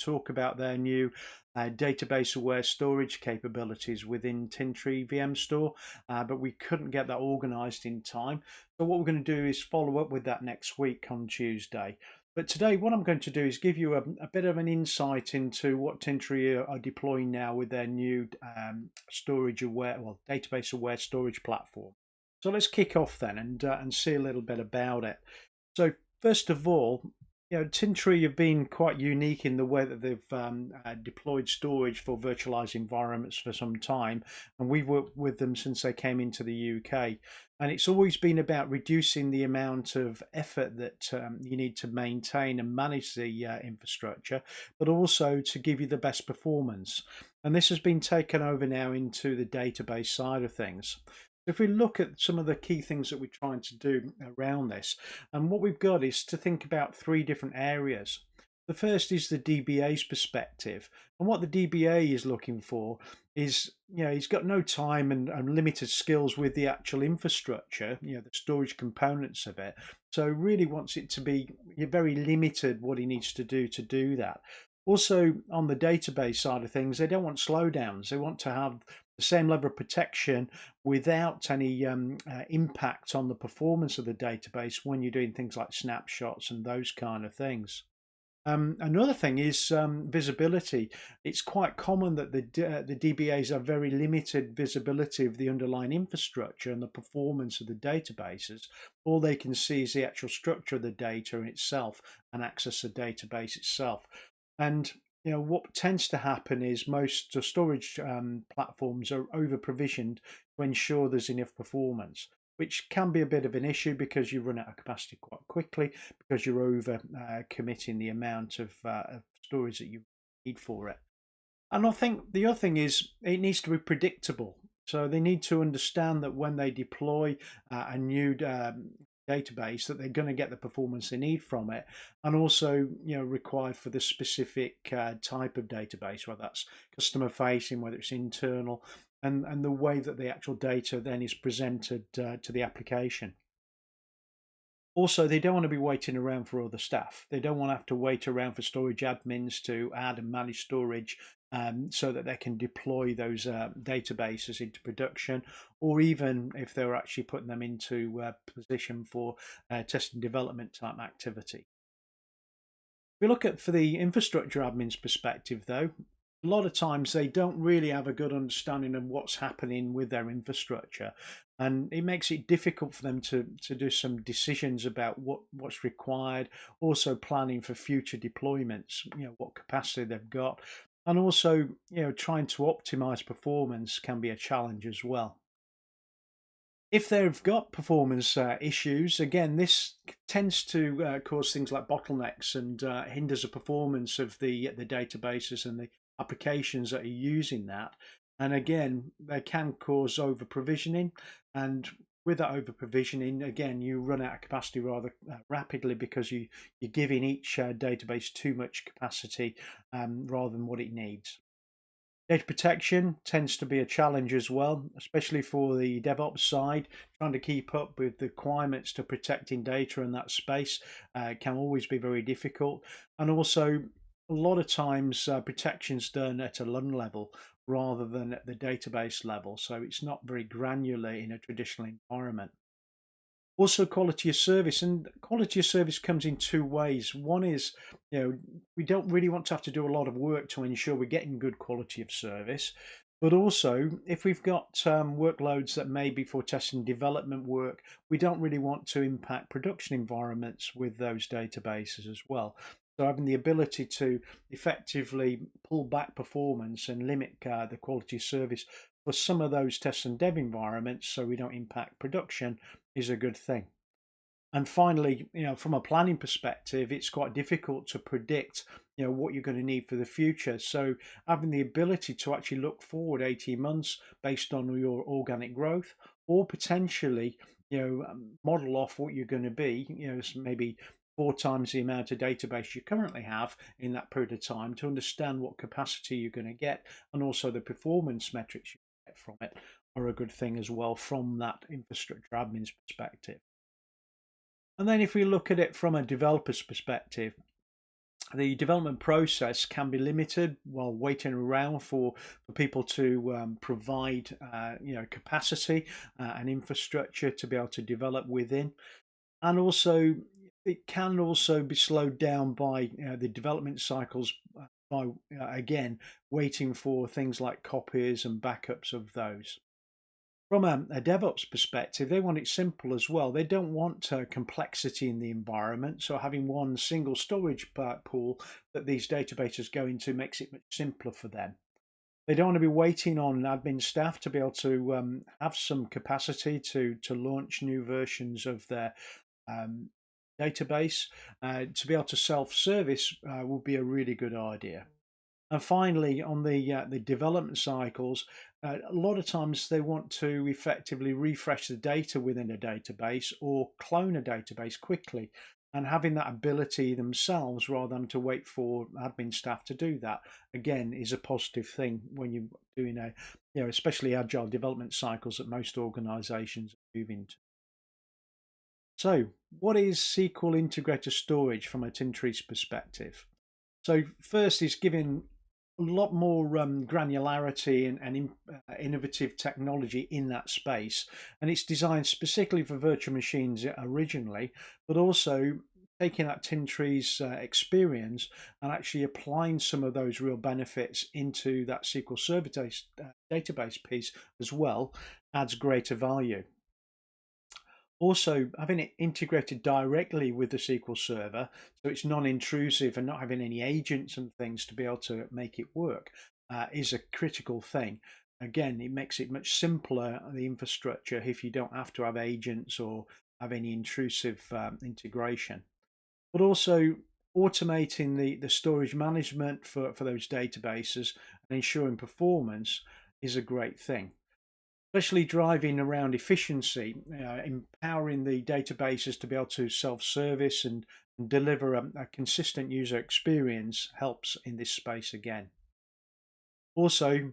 talk about their new database-aware storage capabilities within Tintri VM Store, but we couldn't get that organised in time. So what we're going to do is follow up with that next week on Tuesday. But today, what I'm going to do is give you a bit of an insight into what Tintri are deploying now with their new database-aware storage platform. So let's kick off then and see a little bit about it. So first of all, Tintri have been quite unique in the way that they've deployed storage for virtualized environments for some time, and we've worked with them since they came into the UK. And it's always been about reducing the amount of effort that you need to maintain and manage the infrastructure, but also to give you the best performance. And this has been taken over now into the database side of things. If we look at some of the key things that we're trying to do around this, and what we've got is to think about three different areas. The first is the DBA's perspective, and what the DBA is looking for is, he's got no time and limited skills with the actual infrastructure, the storage components of it. So really wants it to be very limited what he needs to do that. Also, on the database side of things, they don't want slowdowns. They want to have the same level of protection without any impact on the performance of the database when you're doing things like snapshots and those kind of things. Another thing is visibility. It's quite common that the DBAs have very limited visibility of the underlying infrastructure and the performance of the databases. All they can see is the actual structure of the data in itself and access the database itself. And what tends to happen is most storage platforms are over provisioned to ensure there's enough performance, which can be a bit of an issue because you run out of capacity quite quickly because you're over committing the amount of storage that you need for it. And I think the other thing is it needs to be predictable. So they need to understand that when they deploy a new database, that they're going to get the performance they need from it, and also required for the specific type of database, whether that's customer facing, whether it's internal, and the way that the actual data then is presented to the application. Also, they don't want to be waiting around for other staff. They don't want to have to wait around for storage admins to add and manage storage so that they can deploy those databases into production, or even if they're actually putting them into position for test and development type activity. If we look at for the infrastructure admin's perspective, though, a lot of times they don't really have a good understanding of what's happening with their infrastructure, and it makes it difficult for them to do some decisions about what's required, also planning for future deployments, what capacity they've got, and also trying to optimize performance can be a challenge as well. If they've got performance issues, again, this tends to cause things like bottlenecks and hinders the performance of the databases and the applications that are using that. And again, they can cause over provisioning. And with that over provisioning, again, you run out of capacity rather rapidly because you're giving each database too much capacity rather than what it needs. Data protection tends to be a challenge as well, especially for the DevOps side. Trying to keep up with the requirements to protecting data in that space can always be very difficult. And also, a lot of times protection's done at a LUN level rather than at the database level. So it's not very granular in a traditional environment. Also, quality of service, and quality of service comes in two ways. One is, we don't really want to have to do a lot of work to ensure we're getting good quality of service. But also, if we've got workloads that may be for test and development work, we don't really want to impact production environments with those databases as well. So having the ability to effectively pull back performance and limit the quality of service for some of those test and dev environments so we don't impact production is a good thing. And finally, from a planning perspective, it's quite difficult to predict, what you're going to need for the future. So having the ability to actually look forward 18 months based on your organic growth, or potentially, model off what you're going to be, maybe 4 times the amount of database you currently have in that period of time to understand what capacity you're going to get, and also the performance metrics you get from it are a good thing as well from that infrastructure admin's perspective. And then if we look at it from a developer's perspective, The development process can be limited while waiting around for people to provide capacity and infrastructure to be able to develop within. And also, it can also be slowed down by the development cycles by again waiting for things like copies and backups of those. From a DevOps perspective, they want it simple as well. They don't want complexity in the environment. So having one single storage pool that these databases go into makes it much simpler for them. They don't want to be waiting on admin staff to be able to have some capacity to launch new versions of their um, database. To be able to self-service would be a really good idea. And finally, on the development cycles, a lot of times they want to effectively refresh the data within a database or clone a database quickly. And having that ability themselves rather than to wait for admin staff to do that, again, is a positive thing when you're doing especially agile development cycles that most organizations are moving to. So, what is SQL integrator storage from a Tintri's perspective? So, first is giving a lot more granularity and innovative technology in that space. And it's designed specifically for virtual machines originally, but also taking that Tintri's experience and actually applying some of those real benefits into that SQL Server database piece as well adds greater value. Also, having it integrated directly with the SQL Server, so it's non-intrusive and not having any agents and things to be able to make it work, is a critical thing. Again, it makes it much simpler, the infrastructure, if you don't have to have agents or have any intrusive integration. But also automating the storage management for those databases and ensuring performance is a great thing, especially driving around efficiency, empowering the databases to be able to self-service and deliver a consistent user experience helps in this space again. Also,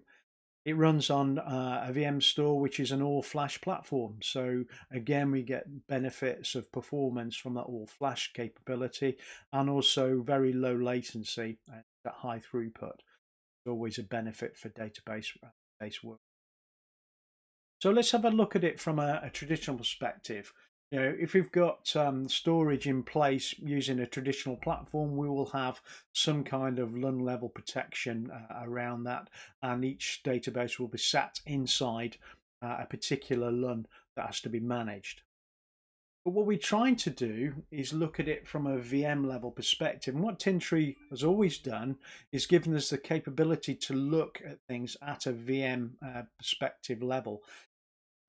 it runs on a VM store, which is an all-flash platform. So again, we get benefits of performance from that all-flash capability and also very low latency at high throughput. Always a benefit for database work. So let's have a look at it from a traditional perspective. If we've got storage in place using a traditional platform, we will have some kind of LUN level protection around that, and each database will be sat inside a particular LUN that has to be managed. But what we're trying to do is look at it from a VM level perspective. And what Tintri has always done is given us the capability to look at things at a VM perspective level,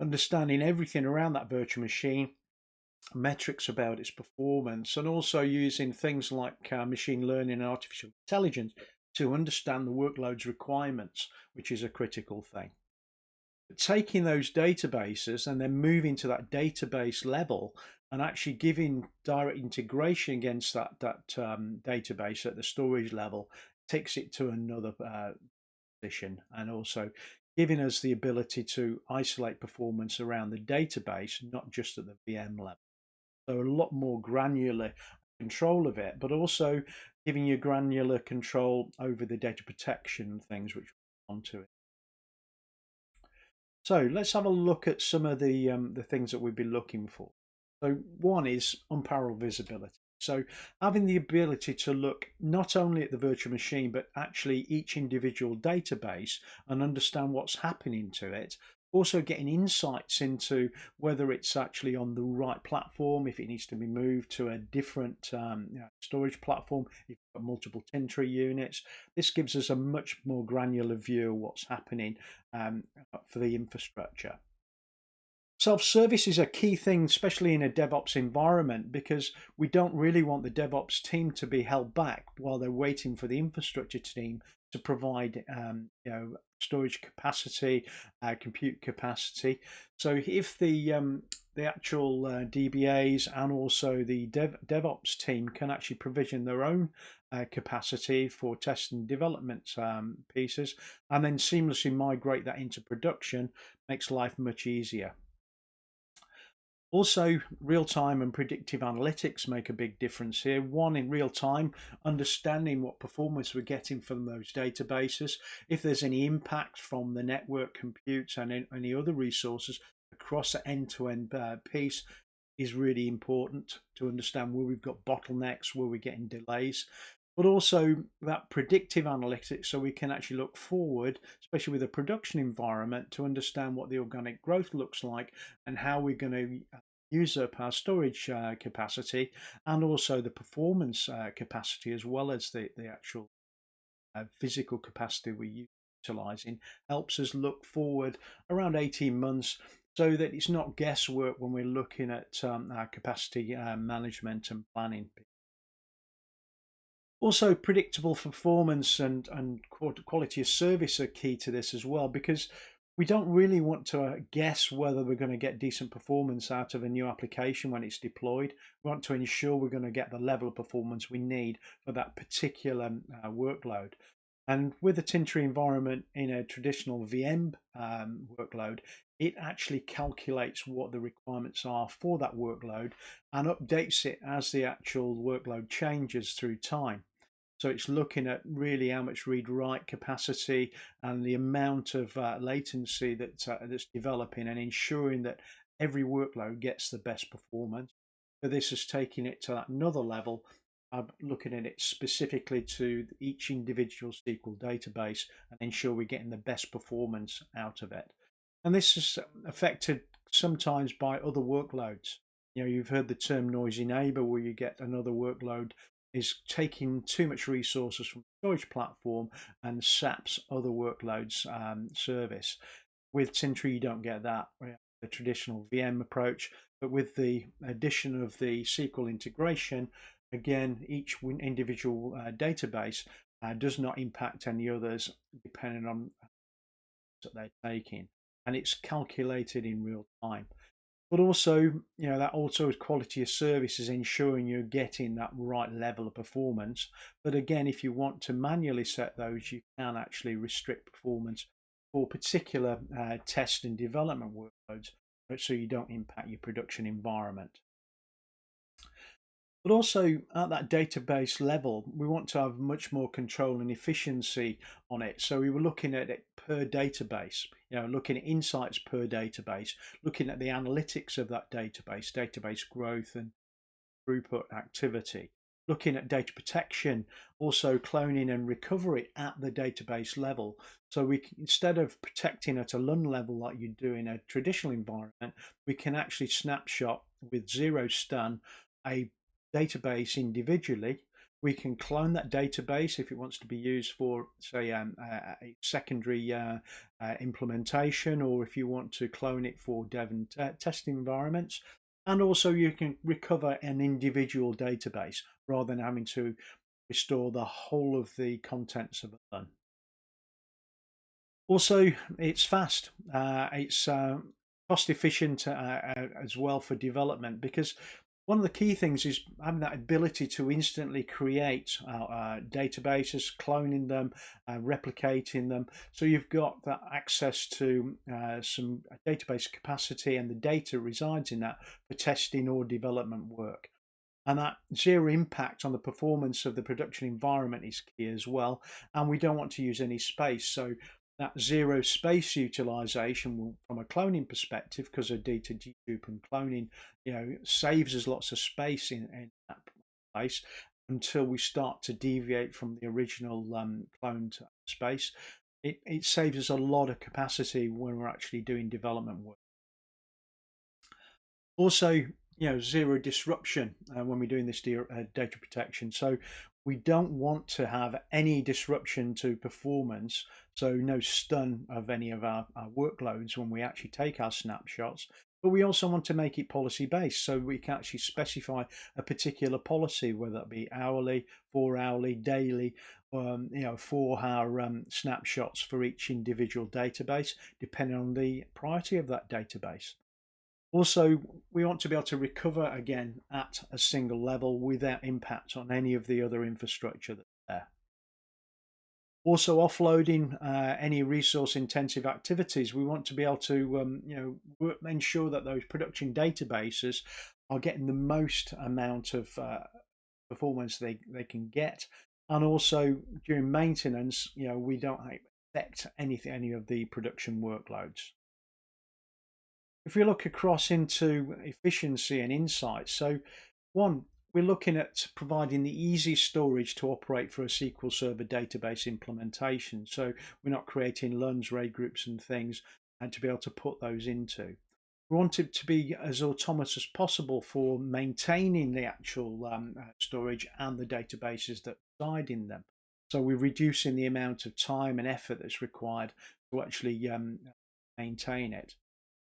understanding everything around that virtual machine, metrics about its performance, and also using things like machine learning and artificial intelligence to understand the workload's requirements, which is a critical thing. But taking those databases and then moving to that database level and actually giving direct integration against that database at the storage level takes it to another position, and also giving us the ability to isolate performance around the database, not just at the VM level. So a lot more granular control of it, but also giving you granular control over the data protection things which we'll onto it. So let's have a look at some of the things that we'd be looking for. So one is unparalleled visibility. So having the ability to look not only at the virtual machine, but actually each individual database and understand what's happening to it. Also getting insights into whether it's actually on the right platform, if it needs to be moved to a different storage platform, if you've got multiple Tintri units. This gives us a much more granular view of what's happening for the infrastructure. Self-service is a key thing, especially in a DevOps environment, because we don't really want the DevOps team to be held back while they're waiting for the infrastructure team to provide storage capacity, compute capacity. So if the actual DBAs and also the DevOps team can actually provision their own capacity for test and development pieces, and then seamlessly migrate that into production, makes life much easier. Also, real-time and predictive analytics make a big difference here. One, in real time, understanding what performance we're getting from those databases, if there's any impact from the network compute and any other resources across the end-to-end piece is really important to understand where we've got bottlenecks, where we're getting delays. But also that predictive analytics, so we can actually look forward, especially with a production environment, to understand what the organic growth looks like and how we're going to use up our storage capacity, and also the performance capacity, as well as the actual physical capacity we're utilizing, helps us look forward around 18 months, so that it's not guesswork when we're looking at our capacity management and planning. Also, predictable performance and quality of service are key to this as well, because we don't really want to guess whether we're going to get decent performance out of a new application when it's deployed. We want to ensure we're going to get the level of performance we need for that particular workload. And with the Tintri environment in a traditional VM workload, it actually calculates what the requirements are for that workload and updates it as the actual workload changes through time. So it's looking at really how much read-write capacity and the amount of latency that's developing, and ensuring that every workload gets the best performance. But this is taking it to another level, looking at it specifically to each individual SQL database and ensure we're getting the best performance out of it. And this is affected sometimes by other workloads. You've heard the term noisy neighbor, where you get another workload is taking too much resources from the storage platform and saps other workloads service. With Tintri, you don't get that, the traditional VM approach, but with the addition of the SQL integration, again, each individual database does not impact any others depending on that they're taking, and it's calculated in real time. But also, that also is quality of service, is ensuring you're getting that right level of performance. But again, if you want to manually set those, you can actually restrict performance for particular test and development workloads, so you don't impact your production environment. But also at that database level, we want to have much more control and efficiency on it. So we were looking at it per database, looking at insights per database, looking at the analytics of that database growth and throughput activity, looking at data protection, also cloning and recovery at the database level. So instead of protecting at a LUN level like you do in a traditional environment, we can actually snapshot with zero stun a database individually. We can clone that database if it wants to be used for, say, a secondary implementation, or if you want to clone it for dev and testing environments. And also you can recover an individual database rather than having to restore the whole of the contents of a LUN. Also, it's fast. It's cost efficient as well for development, because one of the key things is having that ability to instantly create databases, cloning them, replicating them. So you've got that access to some database capacity, and the data resides in that for testing or development work. And that zero impact on the performance of the production environment is key as well. And we don't want to use any space. So that zero space utilization from a cloning perspective, because of data dedupe and cloning, saves us lots of space in that place until we start to deviate from the original cloned space. It saves us a lot of capacity when we're actually doing development work. Also, zero disruption when we're doing this data protection. So we don't want to have any disruption to performance, so no stun of any of our workloads when we actually take our snapshots. But we also want to make it policy based, so we can actually specify a particular policy, whether that be hourly, 4 hourly, daily, for our snapshots for each individual database, depending on the priority of that database. Also, we want to be able to recover again at a single level without impact on any of the other infrastructure that's there. Also, offloading any resource intensive activities. We want to be able to ensure that those production databases are getting the most amount of performance they can get, and also during maintenance, we don't affect any of the production workloads. If we look across into efficiency and insights, so one, we're looking at providing the easy storage to operate for a SQL Server database implementation. So we're not creating LUNs, RAID groups and things, and to be able to put those into. We want it to be as autonomous as possible for maintaining the actual storage and the databases that reside in them. So we're reducing the amount of time and effort that's required to actually maintain it.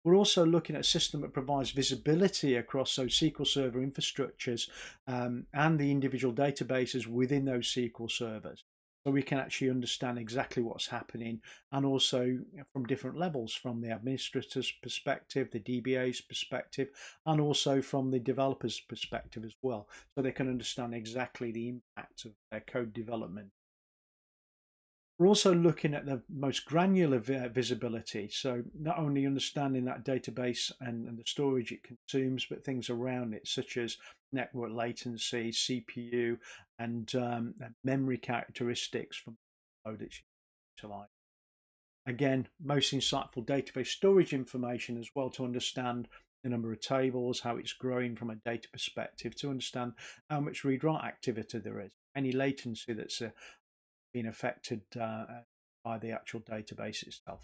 We're also looking at a system that provides visibility across those SQL Server infrastructures and the individual databases within those SQL servers. So we can actually understand exactly what's happening, and also from different levels, from the administrator's perspective, the DBA's perspective, and also from the developer's perspective as well. So they can understand exactly the impact of their code development. We're also looking at the most granular visibility, so not only understanding that database and the storage it consumes, but things around it, such as network latency, CPU, and memory characteristics from the load it's utilized. Again, most insightful database storage information as well, to understand the number of tables, how it's growing from a data perspective, to understand how much read-write activity there is, any latency that's being affected by the actual database itself.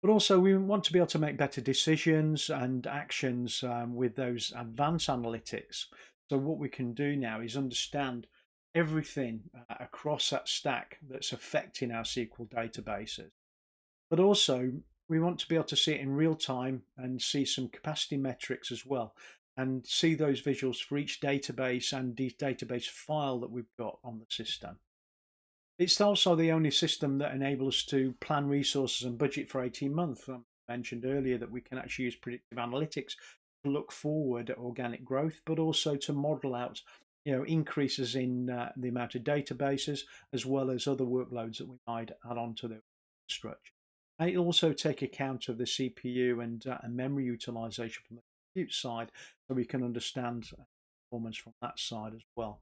But also we want to be able to make better decisions and actions with those advanced analytics. So what we can do now is understand everything across that stack that's affecting our SQL databases. But also we want to be able to see it in real time and see some capacity metrics as well, and see those visuals for each database and the database file that we've got on the system. It's also the only system that enables us to plan resources and budget for 18 months. I mentioned earlier that we can actually use predictive analytics to look forward at organic growth, but also to model out increases in the amount of databases, as well as other workloads that we might add on to the structure. And it'll also take account of the CPU and memory utilization from the compute side, so we can understand performance from that side as well.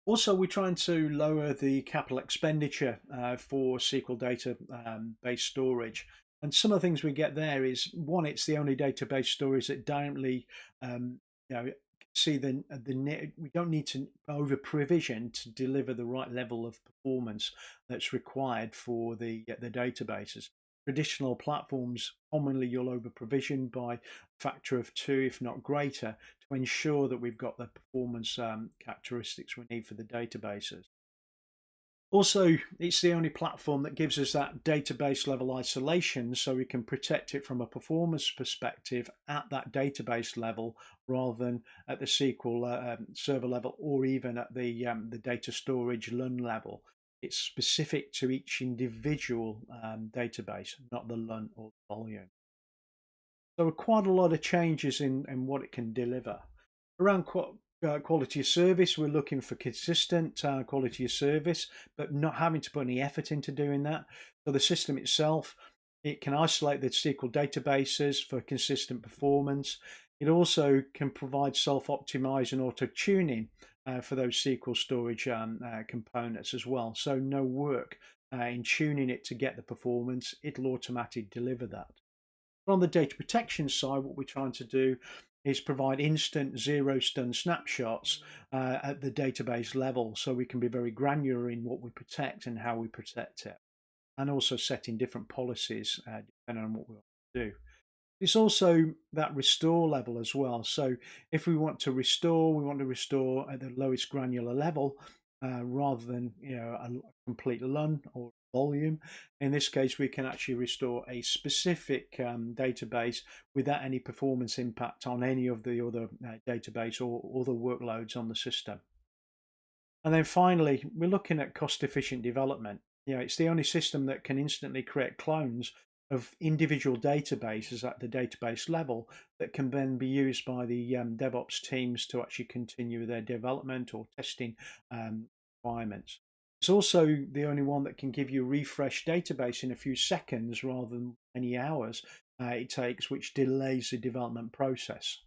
Also, we're trying to lower the capital expenditure for SQL database storage. And some of the things we get there is, one, it's the only database storage that directly see we don't need to over provision to deliver the right level of performance that's required for the databases. Traditional platforms, commonly you'll over provision by a factor of 2, if not greater, to ensure that we've got the performance characteristics we need for the databases. Also, it's the only platform that gives us that database level isolation, so we can protect it from a performance perspective at that database level, rather than at the SQL server level, or even at the data storage LUN level. It's specific to each individual database, not the LUN or the volume. So quite a lot of changes in what it can deliver. Around quality of service, we're looking for consistent quality of service, but not having to put any effort into doing that. So the system itself, it can isolate the SQL databases for consistent performance. It also can provide self-optimize and auto-tuning for those SQL storage components as well. So no work in tuning it to get the performance, it'll automatically deliver that. But on the data protection side, what we're trying to do is provide instant zero-stun snapshots at the database level, so we can be very granular in what we protect and how we protect it, and also setting different policies depending on what we want to do. It's also that restore level as well. So if we want to restore, we want to restore at the lowest granular level rather than a complete LUN or volume. In this case, we can actually restore a specific database without any performance impact on any of the other database or other workloads on the system. And then finally, we're looking at cost-efficient development. It's the only system that can instantly create clones of individual databases at the database level that can then be used by the DevOps teams to actually continue their development or testing requirements. It's also the only one that can give you a refresh database in a few seconds rather than many hours it takes, which delays the development process.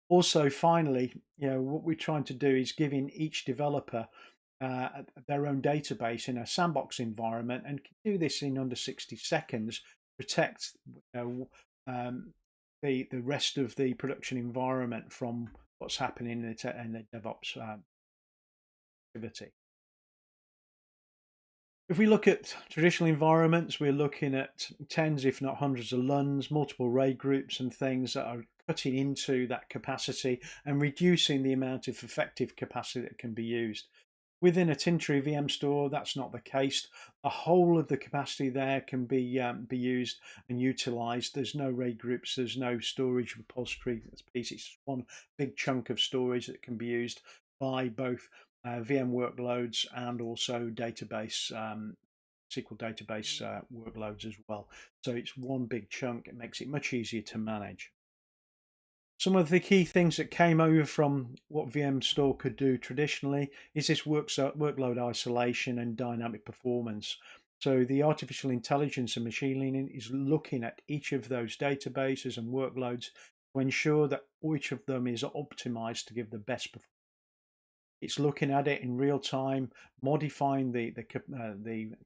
Also, finally, what we're trying to do is giving each developer their own database in a sandbox environment, and can do this in under 60 seconds, protect the rest of the production environment from what's happening in the DevOps activity. If we look at traditional environments, we're looking at tens, if not hundreds of LUNs, multiple RAID groups and things that are cutting into that capacity and reducing the amount of effective capacity that can be used. Within a Tintri VM store, that's not the case. The whole of the capacity there can be used and utilized. There's no RAID groups, there's no storage repository piece. It's one big chunk of storage that can be used by both VM workloads and also database SQL database workloads as well. So it's one big chunk. It makes it much easier to manage. Some of the key things that came over from what VM Store could do traditionally is this workload isolation and dynamic performance. So the artificial intelligence and machine learning is looking at each of those databases and workloads to ensure that each of them is optimized to give the best performance. It's looking at it in real time, modifying the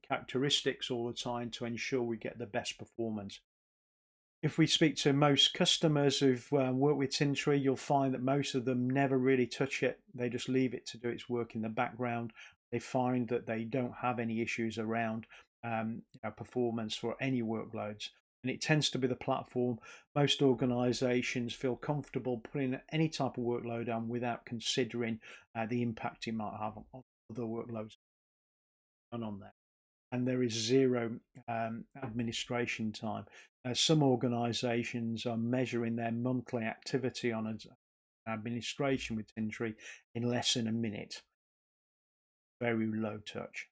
characteristics all the time to ensure we get the best performance. If we speak to most customers who've worked with Tintri, you'll find that most of them never really touch it. They just leave it to do its work in the background. They find that they don't have any issues around performance for any workloads. And it tends to be the platform most organizations feel comfortable putting any type of workload on without considering the impact it might have on other workloads on there. And there is zero administration time. Some organizations are measuring their monthly activity on administration with Tintri in less than a minute. Very low touch.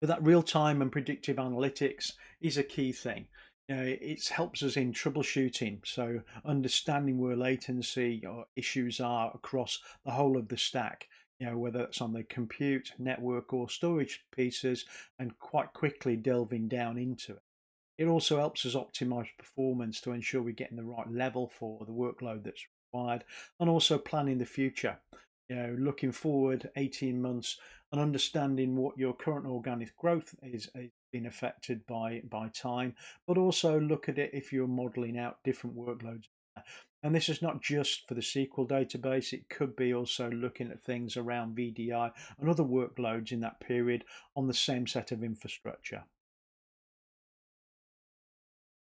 But that real-time and predictive analytics is a key thing. It helps us in troubleshooting, so understanding where latency or issues are across the whole of the stack, whether it's on the compute, network or storage pieces, and quite quickly delving down into it. It also helps us optimize performance to ensure we're getting the right level for the workload that's required, and also planning the future. Looking forward 18 months and understanding what your current organic growth is being affected by time, but also look at it if you're modeling out different workloads. And this is not just for the SQL database, it could be also looking at things around VDI and other workloads in that period on the same set of infrastructure.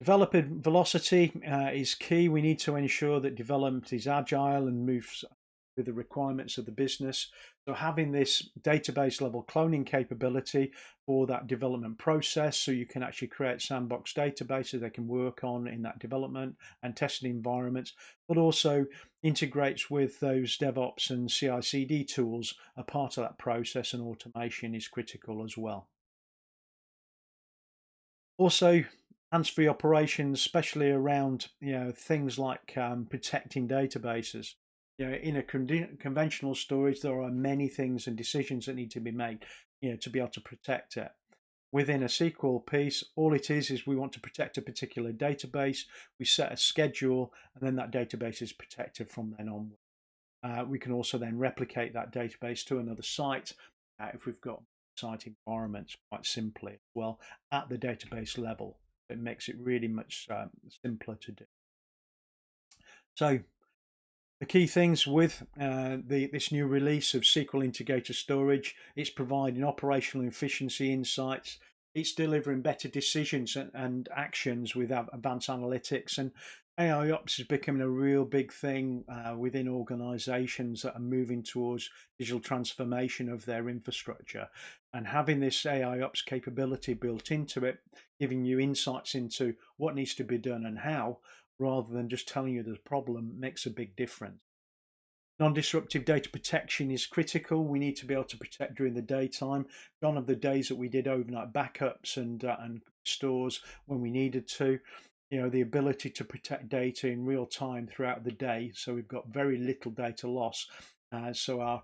Developer velocity is key. We need to ensure that development is agile and moves with the requirements of the business. So having this database level cloning capability for that development process, so you can actually create sandbox databases they can work on in that development and testing environments, but also integrates with those DevOps and CI/CD tools. A part of that process, and automation is critical as well. Also, hands-free operations, especially around things like protecting databases. In a conventional storage, there are many things and decisions that need to be made, to be able to protect it. Within a SQL piece, all it is we want to protect a particular database. We set a schedule, and then that database is protected from then on. We can also then replicate that database to another site if we've got site environments, quite simply as well at the database level. It makes it really much simpler to do. So the key things with this new release of SQL Integrator Storage, it's providing operational efficiency insights, it's delivering better decisions and actions with advanced analytics, and AI Ops is becoming a real big thing within organizations that are moving towards digital transformation of their infrastructure. And having this AI Ops capability built into it, giving you insights into what needs to be done and how, rather than just telling you there's a problem, makes a big difference. Non-disruptive data protection is critical. We need to be able to protect during the daytime. Gone are the days that we did overnight backups and stores when we needed to. The ability to protect data in real time throughout the day, so we've got very little data loss. So our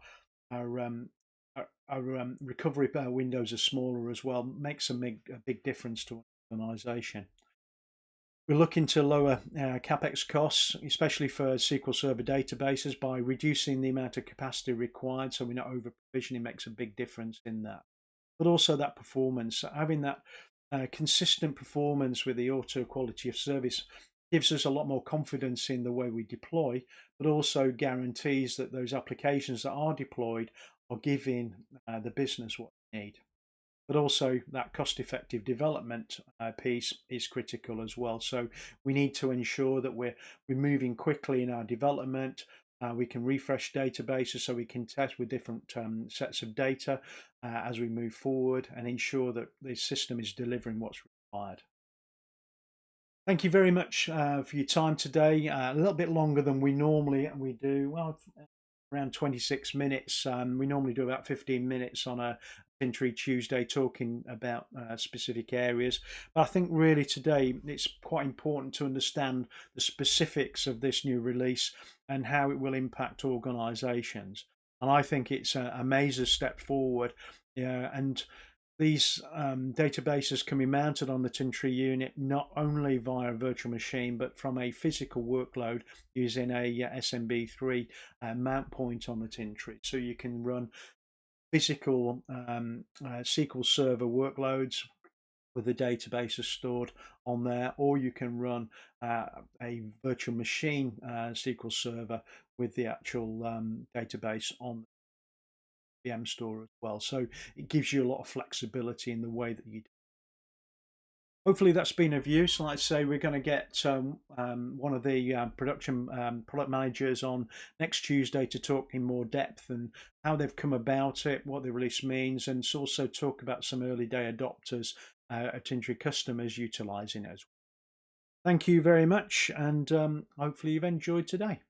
our recovery windows are smaller as well, makes a big difference to an organisation. We're looking to lower CapEx costs, especially for SQL Server databases, by reducing the amount of capacity required so we're not over provisioning makes a big difference in that. But also that performance, having that consistent performance with the auto quality of service gives us a lot more confidence in the way we deploy, but also guarantees that those applications that are deployed are giving the business what they need. But also that cost-effective development piece is critical as well. So we need to ensure that we're moving quickly in our development. We can refresh databases so we can test with different sets of data as we move forward and ensure that the system is delivering what's required. Thank you very much for your time today. A little bit longer than we normally do. Well, around 26 minutes. We normally do about 15 minutes on a Tintri Tuesday talking about specific areas. But I think really today it's quite important to understand the specifics of this new release and how it will impact organisations. And I think it's a major step forward. Yeah, and these databases can be mounted on the Tintri unit not only via a virtual machine but from a physical workload using a SMB3 mount point on the Tintri. So you can run physical SQL Server workloads with the databases stored on there, or you can run a virtual machine SQL Server with the actual database on VM store as well. So it gives you a lot of flexibility in the way that you do. Hopefully that's been of use. Like I say, we're going to get one of the production product managers on next Tuesday to talk in more depth and how they've come about it, what the release means, and also talk about some early day adopters at Tintri customers utilising it as well. Thank you very much, and hopefully you've enjoyed today.